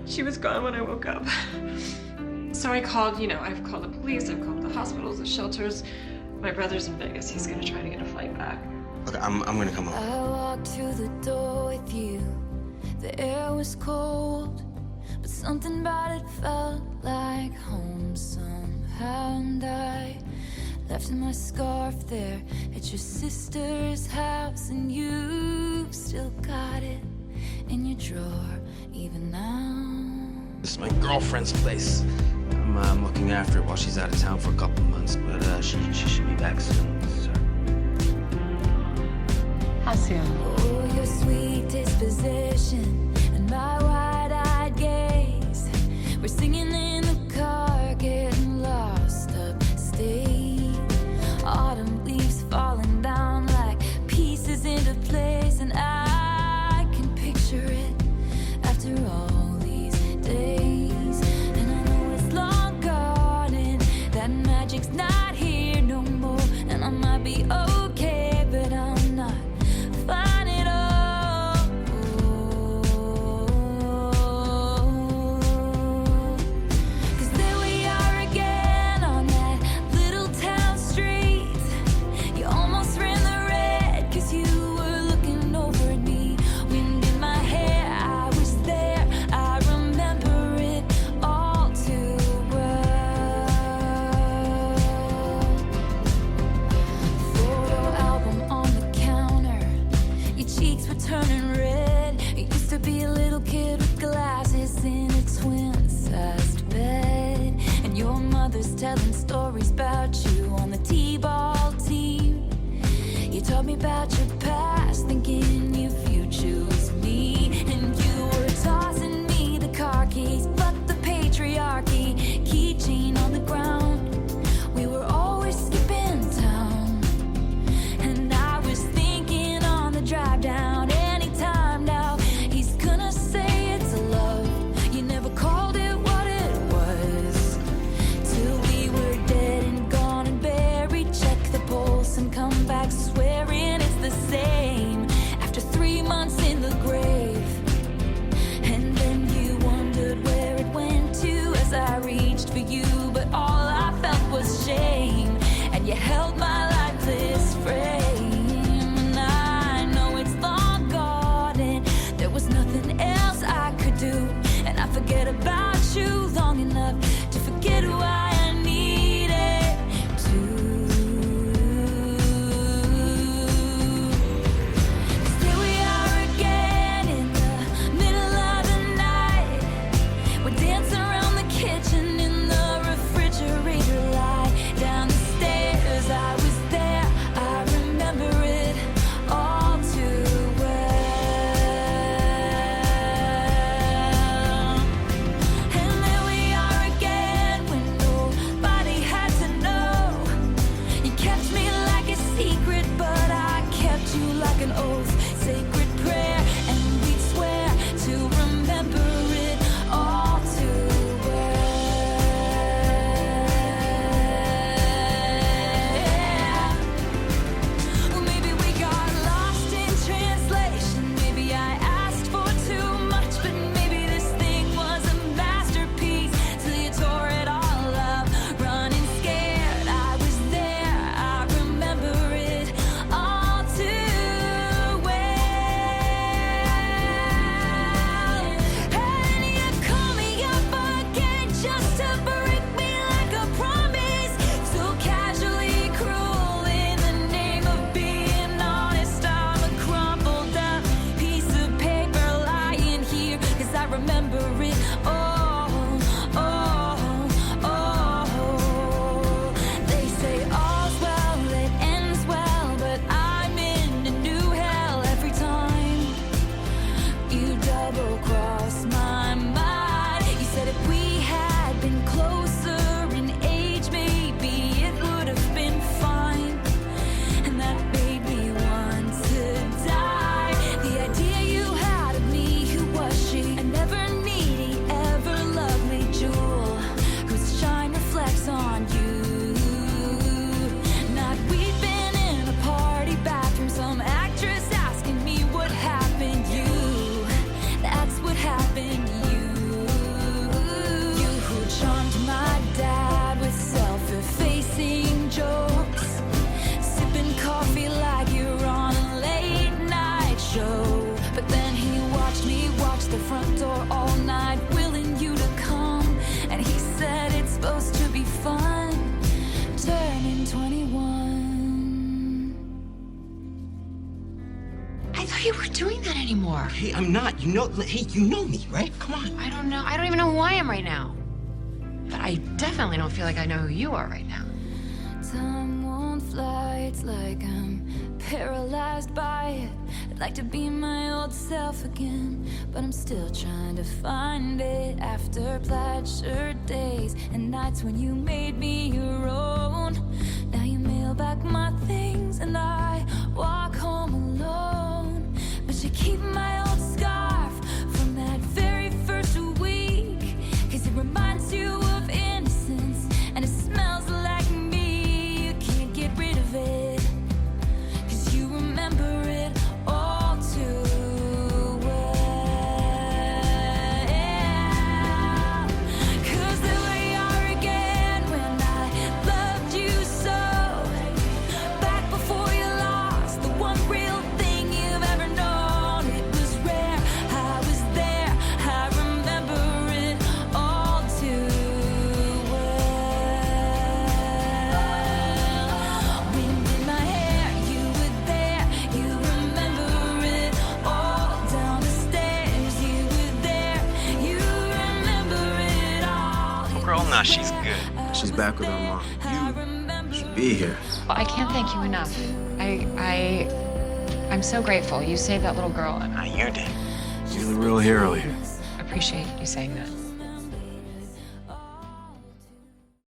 She was gone when I woke up. So I called, I've called the police, I've called the hospitals, the shelters. My brother's in Vegas. He's gonna try to get a flight back. Look, I'm gonna come home. I walked through the door with you. The air was cold, but something about it felt like home somehow. And I left my scarf there at your sister's house, and you still got it in your drawer even now. This is my girlfriend's place. I'm looking after it while she's out of town for a couple months, but she should be back soon. So. How soon? Oh, your sweet disposition and my wide-eyed gaze. We're singing in the car, getting lost upstate. Autumn leaves falling down like pieces into place, and I can picture it after all these days. And I know it's long gone and that magic's not here no more. And I might be okay, but I'm not fine at all. 'Cause there we are again on that little town street. You almost ran the red 'cause you were looking over at me. Wind in my hair, I was there. I remember it all too well. Photo album on the counter. Your cheeks were turning red. You used to be a little kid with glasses in a twin-sized bed. And your mother's telling stories about you on the T-ball team. You told me about your past, thinking if you choose me. And you were tossing me the car keys, but the patriarchy, keychain on the ground. We were always skipping town. And I was thinking on the drive down, anytime now, he's gonna say it's a love. You never called it what it was, till we were dead and gone and buried. Check the pulse and come back swearing it's the you were doing that anymore. Hey, I'm not. You know, hey, you know me, right? Come on. I don't know. I don't even know who I am right now. But I definitely don't feel like I know who you are right now. Time won't fly, it's like I'm paralyzed by it. I'd like to be my old self again, but I'm still trying to find it. After plaid shirt days and nights when you made me your own, now you mail back my things and I walk home alone. But you keep my old scarf from that very first week, 'cause it reminds you of innocence and it smells like me. You can't get rid of it, 'cause you remember it all too well. 'Cause there we are again when I loved you so. Back before you lost the one real thing you've ever known. It was rare, I was there, I remember it all too well. Wind in my hair, you were there, you remember it all. Down the stairs, you were there, you remember it all. Girl, nah, she's good. She's back with her mom. You should be here. Well, I can't thank you enough. I'm so grateful. You saved that little girl, and Nah, you did. You're the real hero here. I appreciate you saying that.